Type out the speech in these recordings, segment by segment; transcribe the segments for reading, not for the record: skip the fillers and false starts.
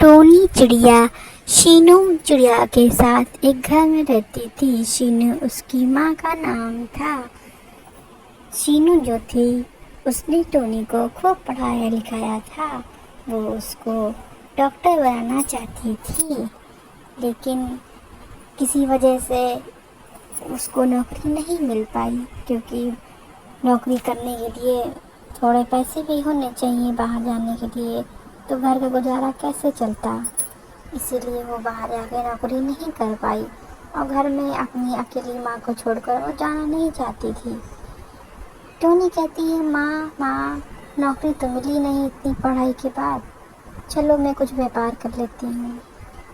Tony चिड़िया शीनू चिड़िया के साथ एक घर में रहती थी। शीनू उसकी माँ का नाम था। शीनू जो थी उसने टोनी को खूब पढ़ाया लिखाया था। वो उसको डॉक्टर बनाना चाहती थी, लेकिन किसी वजह से उसको नौकरी नहीं मिल पाई, क्योंकि नौकरी करने के लिए थोड़े पैसे भी होने चाहिए बाहर जाने के लिए, तो घर का गुजारा कैसे चलता। इसीलिए वो बाहर जाके नौकरी नहीं कर पाई और घर में अपनी अकेली माँ को छोड़कर वो जाना नहीं चाहती थी। टोनी कहती है, माँ नौकरी तो मिली नहीं इतनी पढ़ाई के बाद, चलो मैं कुछ व्यापार कर लेती हूँ।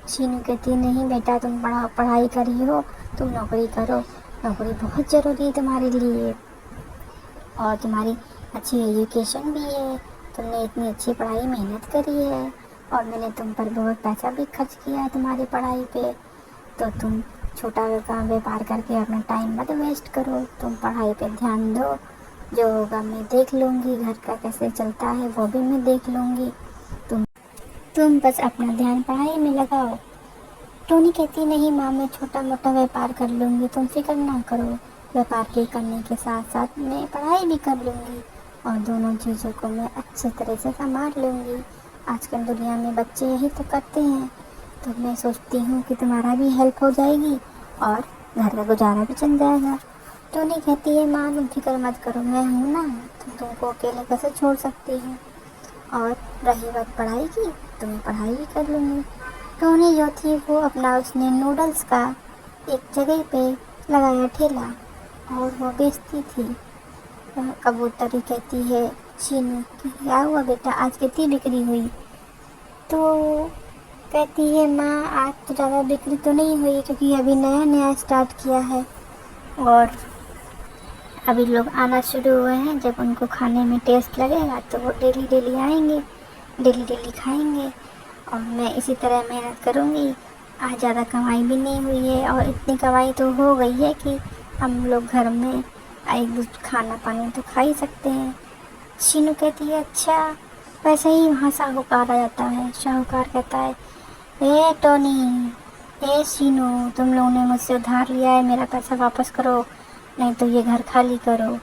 शीनू कहती है, नहीं बेटा, तुम पढ़ाई करी हो, तुम नौकरी करो। नौकरी बहुत ज़रूरी है तुम्हारे लिए और तुम्हारी अच्छी एजुकेशन भी है। तुमने इतनी अच्छी पढ़ाई मेहनत करी है और मैंने तुम पर बहुत पैसा भी खर्च किया है तुम्हारी पढ़ाई पे, तो तुम छोटा काम व्यापार करके अपना टाइम मत वेस्ट करो। तुम पढ़ाई पे ध्यान दो, जो होगा मैं देख लूँगी, घर का कैसे चलता है वो भी मैं देख लूँगी। तुम बस अपना ध्यान पढ़ाई में लगाओ। टोनी कहती, नहीं माँ, मैं छोटा मोटा व्यापार कर लूँगी, तुम फिक्र ना करो। व्यापार के करने के साथ साथ मैं पढ़ाई भी कर लूँगी और दोनों चीज़ों को मैं अच्छे तरह से संभाल लूँगी। आजकल दुनिया में बच्चे यही तो करते हैं, तो मैं सोचती हूँ कि तुम्हारा भी हेल्प हो जाएगी और घर का गुजारा भी चल जाएगा। टोनी कहती है, माँ तुम फिक्र मत करो, मैं हूँ ना, तो तुमको अकेले कैसे छोड़ सकती हूँ। और रही बात पढ़ाई की, तो मैं पढ़ाई भी कर लूँगी। टोनी जो थी वो अपना उसने नूडल्स का एक जगह पे लगाया ठेला और वो बेचती थी। कबूतरी कहती है, शीनू क्या हुआ बेटा, आज कितनी बिक्री हुई। तो कहती है, माँ आज तो ज़्यादा बिक्री तो नहीं हुई, क्योंकि अभी नया नया स्टार्ट किया है और अभी लोग आना शुरू हुए हैं। जब उनको खाने में टेस्ट लगेगा तो वो डेली डेली आएंगे, डेली डेली खाएंगे और मैं इसी तरह मेहनत करूँगी। आज ज़्यादा कमाई भी नहीं हुई है और इतनी कमाई तो हो गई है कि हम लोग घर में एक दूसरे खाना पानी तो खा ही सकते हैं। शीनू कहती है, अच्छा। वैसे ही वहाँ साहूकार आ जाता है। साहूकार कहता है, ए टोनी, ए शीनू, तुम लोगों ने मुझसे उधार लिया है, मेरा पैसा वापस करो, नहीं तो ये घर खाली करो।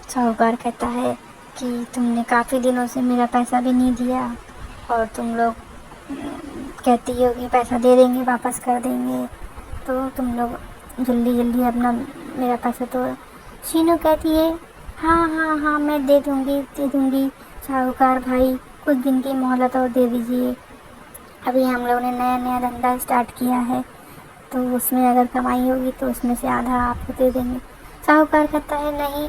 साहूकार कहता है कि तुमने काफ़ी दिनों से मेरा पैसा भी नहीं दिया और तुम लोग कहती हो कि पैसा दे देंगे, वापस कर देंगे, तो तुम लोग जल्दी जल्दी अपना मेरा पैसा तो। शीनू कहती है, हाँ हाँ हाँ, मैं दे दूँगी साहूकार भाई, कुछ दिन की मोहलत और दे दीजिए। अभी हम लोगों ने नया नया धंधा स्टार्ट किया है, तो उसमें अगर कमाई होगी तो उसमें से आधा आपको दे देंगे। साहूकार कहता है, नहीं,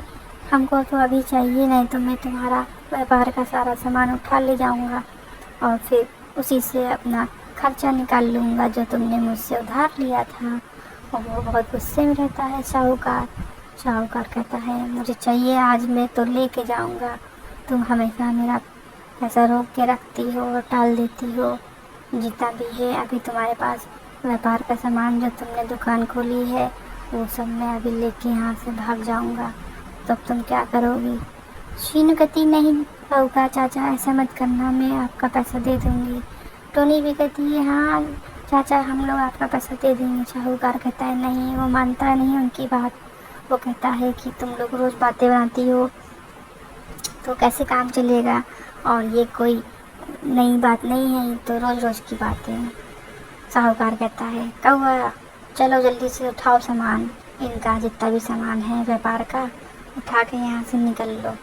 हमको तो अभी चाहिए, नहीं तो मैं तुम्हारा व्यापार का सारा सामान उठा ले जाऊंगा और फिर उसी से अपना खर्चा निकाल लूँगा जो तुमने मुझसे उधार लिया था। और वो बहुत गुस्से में रहता है साहूकार। साहूकार कहता है, मुझे चाहिए आज, मैं तो लेके जाऊंगा, तुम हमेशा मेरा पैसा रोक के रखती हो और टाल देती हो। जितना भी है अभी तुम्हारे पास व्यापार का सामान, जो तुमने दुकान खोली है, वो सब मैं अभी लेके यहाँ से भाग जाऊँगा, तब तुम क्या करोगी। शीनू कहती, नहीं साहूकार चाचा, ऐसा मत करना, मैं आपका पैसा दे दूँगी। टोनी भी कहती है, हाँ चाचा, हम लोग आपका पैसा दे देंगे। साहूकार कहता है, नहीं, वो मानता नहीं उनकी बात। वो कहता है कि तुम लोग रोज़ बातें बनाती हो तो कैसे काम चलेगा, और ये कोई नई बात नहीं है, तो रोज़ रोज़ की बातें हैं। साहूकार कहता है, कौआ चलो जल्दी से उठाओ सामान, इनका जितना भी सामान है व्यापार का, उठा के यहाँ से निकल लो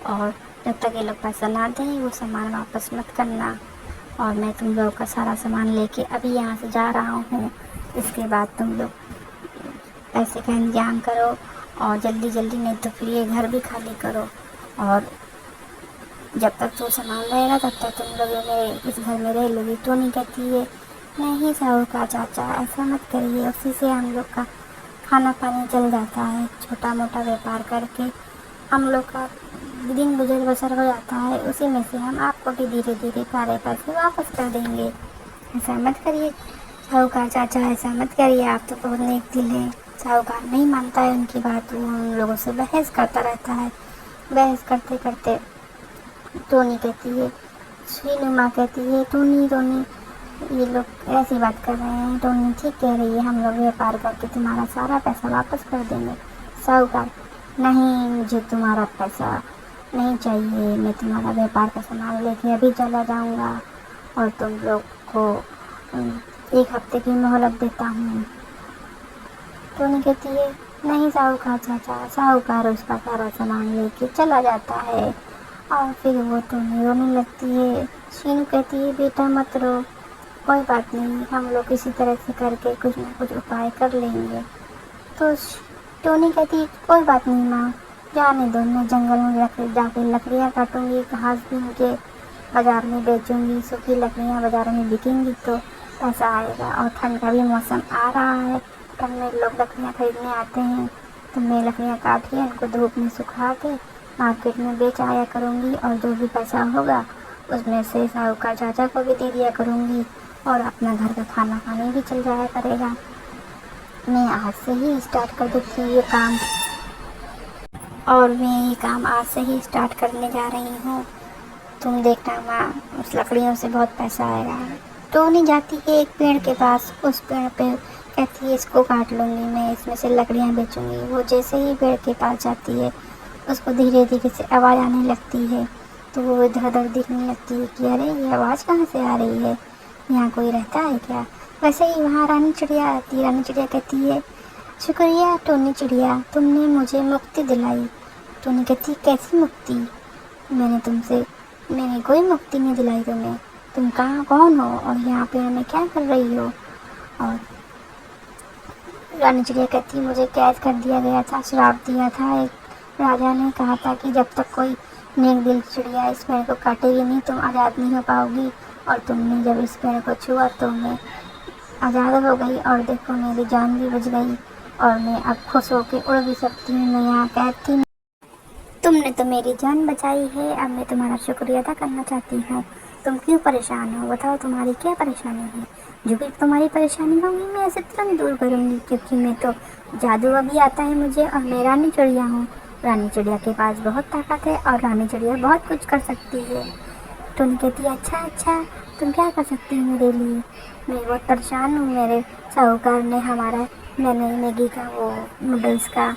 और जब तक ये लोग पैसा ना दें वो सामान वापस मत करना। और मैं तुम लोग का सारा सामान लेके अभी यहाँ से जा रहा हूँ, इसके बाद तुम लोग पैसे का इंतजाम करो और जल्दी जल्दी, नहीं तो फिर ये घर भी खाली करो और जब तक तो सामान रहेगा तब तक तुम लोग मेरे इस घर में रह लोगी। टोनी कहती है, नहीं साहूकार चाचा, ऐसा मत करिए, उसी से हम लोग का खाना पानी चल जाता है, छोटा मोटा व्यापार करके हम लोग का दिन गुजर बसर हो जाता है, उसी में से हम आपको भी धीरे धीरे सारे पैसे वापस कर देंगे। ऐसा मत करिए साहूकार चाचा, ऐसा मत करिए, आप तो बहुत नेक दिल हैं। साहूकार नहीं मानता है उनकी बात, वो उन लोगों से बहस करता रहता है। बहस करते करते टोनी कहती है, शीनू माँ कहती है टोनी टोनी ये लोग ऐसी बात कर रहे हैं, टोनी ठीक कह रही है, हम लोग व्यापार करके तुम्हारा सारा पैसा वापस कर देंगे। साहूकार नहीं, मुझे तुम्हारा पैसा नहीं चाहिए, मैं तुम्हारा व्यापार का सामान लेके अभी चला जाऊंगा और तुम लोग को 1 हफ्ते की मोहलत देता हूँ। टोनी कहती है नहीं साहूकार चाचा। साहूकार उसका सारा सामान लेके चला जाता है और फिर वो टोनी रोने लगती है। शीनू कहती है बेटा मत रो, कोई बात नहीं, हम लोग किसी तरह से करके कुछ ना कुछ उपाय कर लेंगे। तो टोनी कहती है कोई बात नहीं माँ, जाने दो, मैं जंगल में जाके लकड़ियाँ काटूंगी, घास बीन के बाज़ार में बेचूंगी, सूखी लकड़ियाँ बाज़ार में बिकेंगी तो पैसा आएगा। और ठंड का भी मौसम आ रहा है, ठंड में लोग लकड़ियाँ खरीदने आते हैं, तो मैं लकड़ियाँ काट के उनको धूप में सुखा के मार्केट में बेच आया करूँगी और जो भी पैसा होगा उसमें से साहूकार चाचा को भी दे दिया करूँगी और अपना घर का खाना खाने भी चल जाया करेगा। मैं आज से ही स्टार्ट कर देती हूँ ये काम, और मैं ये काम आज से ही स्टार्ट करने जा रही हूँ। तुम देखना माँ, उस लकड़ियों से बहुत पैसा आएगा। टोनी जाती है एक पेड़ के पास, उस पेड़ पे कहती है इसको काट लूँगी मैं, इसमें से लकड़ियाँ बेचूँगी। वो जैसे ही पेड़ के पास जाती है उसको धीरे धीरे से आवाज़ आने लगती है, तो वो इधर उधर देखने लगती है कि अरे ये आवाज़ कहाँ से आ रही है, यहाँ कोई रहता है क्या। वैसे ही वहाँ रानी चिड़िया आती है। रानी चिड़िया कहती है शुक्रिया टोनी चिड़िया, तुमने मुझे मुक्ति दिलाई। टोनी कहती कैसी मुक्ति, मैंने कोई मुक्ति नहीं दिलाई तुम्हें, तुम कहाँ कौन हो और यहाँ पे मैं क्या कर रही हो। और रानी चिड़िया कहती मुझे कैद कर दिया गया था, श्राप दिया था, एक राजा ने कहा था कि जब तक कोई नेक दिल चिड़िया इस पेड़ को काटेगी नहीं तुम आज़ाद नहीं हो पाओगी, और तुमने जब इस पेड़ को छुआ तो मैं आज़ाद हो गई और देखो मेरी जान भी बच गई और मैं अब खुश होकर उड़ भी सकती हूँ। मैं यहाँ कैद थी, तुमने तो मेरी जान बचाई है, अब मैं तुम्हारा शुक्रिया अदा करना चाहती हूँ। तुम क्यों परेशान हो, बताओ तुम्हारी क्या परेशानी है। जो भी तुम्हारी परेशानी होगी मैं ऐसे तुरंत दूर करूँगी, क्योंकि मैं तो जादू अभी आता है मुझे और मैं रानी चिड़िया हूँ। रानी चिड़िया के पास बहुत ताकत है और रानी चिड़िया बहुत कुछ कर सकती है। टोनी कहती है अच्छा तुम क्या कर सकती हो मेरे लिए, मैं बहुत परेशान हूँ। मेरे साहूकार ने मैंने मैगी का वो नूडल्स का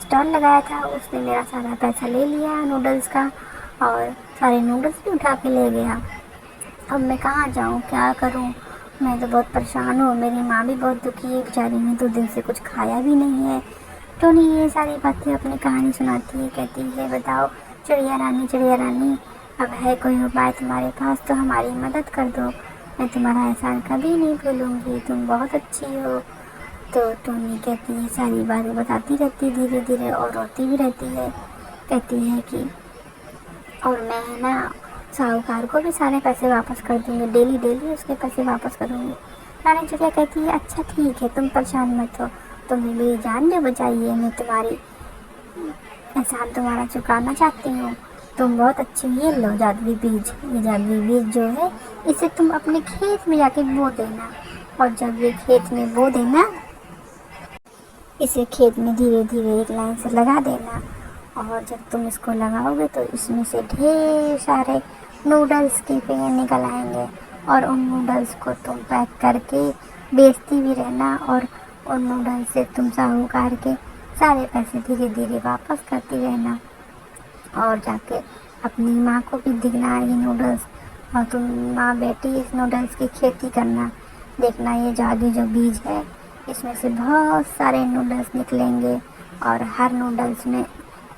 स्टॉल लगाया था, उसने मेरा सारा पैसा ले लिया नूडल्स का और सारे नूडल्स भी उठा के ले गया। अब मैं कहाँ जाऊँ, क्या करूँ, मैं तो बहुत परेशान हूँ। मेरी माँ भी बहुत दुखी है, बेचारी ने 2 दिन से कुछ खाया भी नहीं है। टोनी ये सारी बातें अपनी कहानी सुनाती है, कहती है बताओ चिड़िया रानी अब है कोई उपाय तुम्हारे पास तो हमारी मदद कर दो, मैं तुम्हारा एहसान कभी नहीं भूलूंगी, तुम बहुत अच्छी हो। तो टोनी कहती है सारी बातें बताती रहती धीरे धीरे और रोती भी रहती है। कहती है कि और मैं ना साहूकार को भी सारे पैसे वापस कर दूँगी, डेली उसके पैसे वापस करूँगी। रानी चिड़िया कहती है अच्छा ठीक है, तुम परेशान मत हो, तुमने मेरी जान जो बचाई है, मैं तुम्हारी एहसान तुम्हारा चुकाना चाहती हूँ। तुम बहुत अच्छी, ये लो जादुई बीज, ये जादुई बीज जो है इसे तुम अपने खेत में जाके बो देना, और जब ये खेत में बो देना इसे खेत में धीरे धीरे एक लाइन से लगा देना, और जब तुम इसको लगाओगे तो इसमें से ढेर सारे नूडल्स के पेड़ निकल आएंगे और उन नूडल्स को तुम पैक करके बेचती भी रहना और उन नूडल्स से तुम साहूकार के सारे पैसे धीरे धीरे वापस करती रहना और जाके अपनी माँ को भी दिखना ये नूडल्स, और तुम माँ बेटी इस नूडल्स की खेती करना। देखना ये जादू जो बीज है इसमें से बहुत सारे नूडल्स निकलेंगे और हर नूडल्स में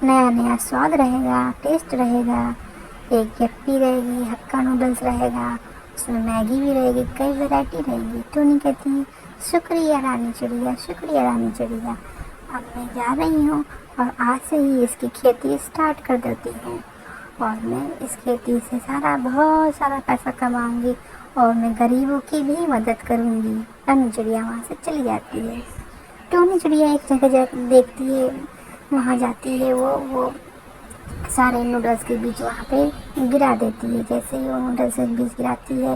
नया नया स्वाद रहेगा, टेस्ट रहेगा। एक यप्पी रहेगी, हक्का नूडल्स रहेगा, उसमें मैगी भी रहेगी, कई वैरायटी रहेगी। टोनी कहती है शुक्रिया रानी चिड़िया, अब मैं जा रही हूँ और आज से ही इसकी खेती स्टार्ट कर देती हूँ और मैं इस खेती से बहुत सारा पैसा कमाऊँगी और मैं गरीबों की भी मदद करूँगी। रानी चिड़िया वहाँ से चली जाती है। टोनी चिड़िया एक जगह देखती है, वहाँ जाती है, वो सारे नूडल्स के बीज वहाँ पे गिरा देती है। जैसे ही वो नूडल्स के बीज गिराती है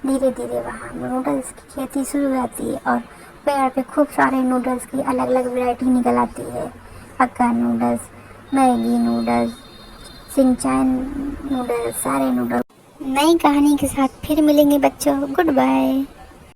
धीरे धीरे वहाँ नूडल्स की खेती शुरू हो जाती है और पेड़ पे खूब सारे नूडल्स की अलग अलग वैरायटी निकल आती है। Hakka noodles, Maggi noodles, Schezwan noodles, सारे नूडल्स नई कहानी के साथ फिर मिलेंगे बच्चों। Good bye.